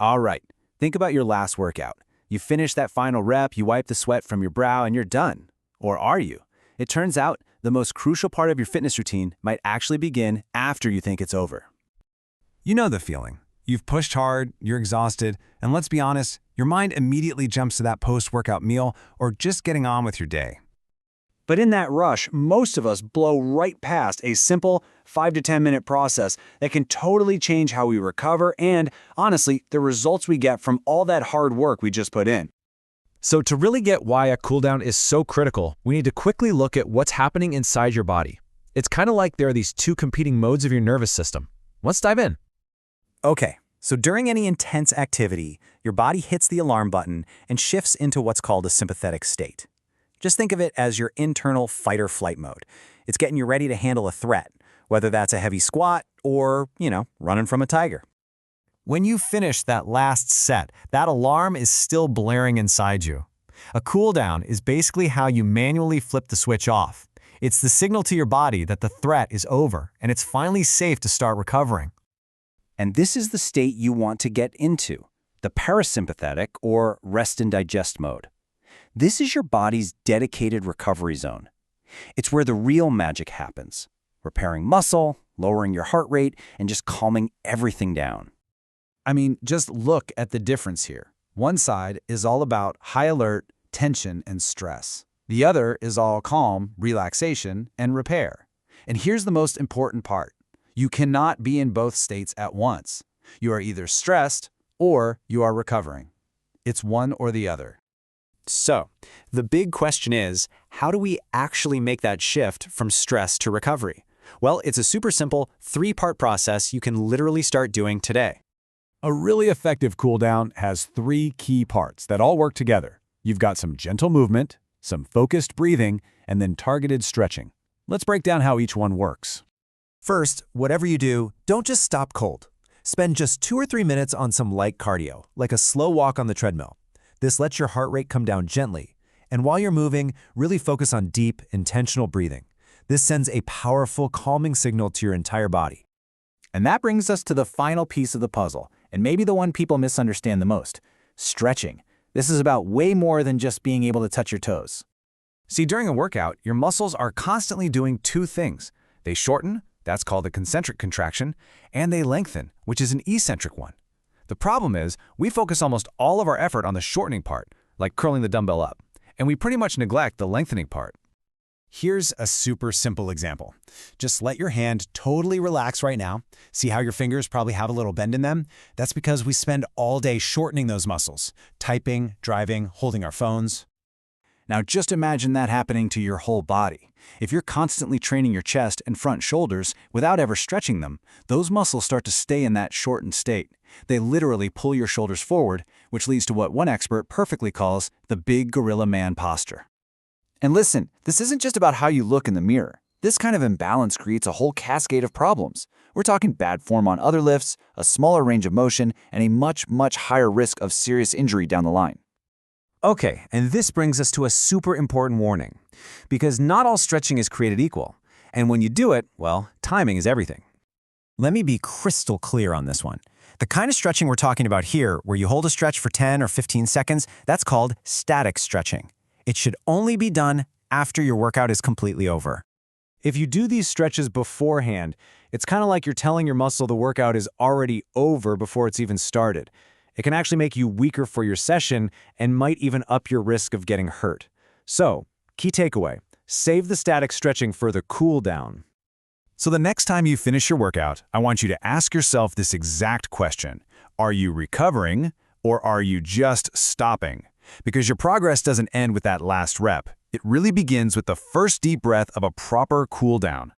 All right, think about your last workout. You finish that final rep, you wipe the sweat from your brow, and you're done. Or are you? It turns out the most crucial part of your fitness routine might actually begin after you think it's over. You know the feeling. You've pushed hard, you're exhausted, and let's be honest, your mind immediately jumps to that post-workout meal or just getting on with your day. But in that rush, most of us blow right past a simple 5 to 10 minute process that can totally change how we recover and, honestly, the results we get from all that hard work we just put in. So to really get why a cooldown is so critical, we need to quickly look at what's happening inside your body. It's kind of like there are these two competing modes of your nervous system. Let's dive in. Okay, so during any intense activity, your body hits the alarm button and shifts into what's called a sympathetic state. Just think of it as your internal fight-or-flight mode. It's getting you ready to handle a threat, whether that's a heavy squat or, running from a tiger. When you finish that last set, that alarm is still blaring inside you. A cooldown is basically how you manually flip the switch off. It's the signal to your body that the threat is over and it's finally safe to start recovering. And this is the state you want to get into, the parasympathetic or rest and digest mode. This is your body's dedicated recovery zone. It's where the real magic happens, repairing muscle, lowering your heart rate, and just calming everything down. I mean, just look at the difference here. One side is all about high alert, tension, and stress. The other is all calm, relaxation, and repair. And here's the most important part. You cannot be in both states at once. You are either stressed or you are recovering. It's one or the other. So, the big question is, how do we actually make that shift from stress to recovery? Well, it's a super simple 3-part process you can literally start doing today. A really effective cooldown has 3 key parts that all work together. You've got some gentle movement, some focused breathing, and then targeted stretching. Let's break down how each one works. First, whatever you do, don't just stop cold. Spend just 2 or 3 minutes on some light cardio, like a slow walk on the treadmill. This lets your heart rate come down gently. And while you're moving, really focus on deep, intentional breathing. This sends a powerful, calming signal to your entire body. And that brings us to the final piece of the puzzle, and maybe the one people misunderstand the most, stretching. This is about way more than just being able to touch your toes. See, during a workout, your muscles are constantly doing 2 things. They shorten, that's called a concentric contraction, and they lengthen, which is an eccentric one. The problem is, we focus almost all of our effort on the shortening part, like curling the dumbbell up, and we pretty much neglect the lengthening part. Here's a super simple example. Just let your hand totally relax right now. See how your fingers probably have a little bend in them? That's because we spend all day shortening those muscles, typing, driving, holding our phones. Now just imagine that happening to your whole body. If you're constantly training your chest and front shoulders without ever stretching them, those muscles start to stay in that shortened state. They literally pull your shoulders forward, which leads to what one expert perfectly calls the big gorilla man posture. And listen, this isn't just about how you look in the mirror. This kind of imbalance creates a whole cascade of problems. We're talking bad form on other lifts, a smaller range of motion, and a much, much higher risk of serious injury down the line. Okay, and this brings us to a super important warning. Because not all stretching is created equal. And when you do it, well, timing is everything. Let me be crystal clear on this one. The kind of stretching we're talking about here, where you hold a stretch for 10 or 15 seconds, that's called static stretching. It should only be done after your workout is completely over. If you do these stretches beforehand, it's kind of like you're telling your muscle the workout is already over before it's even started. It can actually make you weaker for your session and might even up your risk of getting hurt. So, key takeaway, save the static stretching for the cool down. So the next time you finish your workout, I want you to ask yourself this exact question. Are you recovering or are you just stopping? Because your progress doesn't end with that last rep. It really begins with the first deep breath of a proper cool down.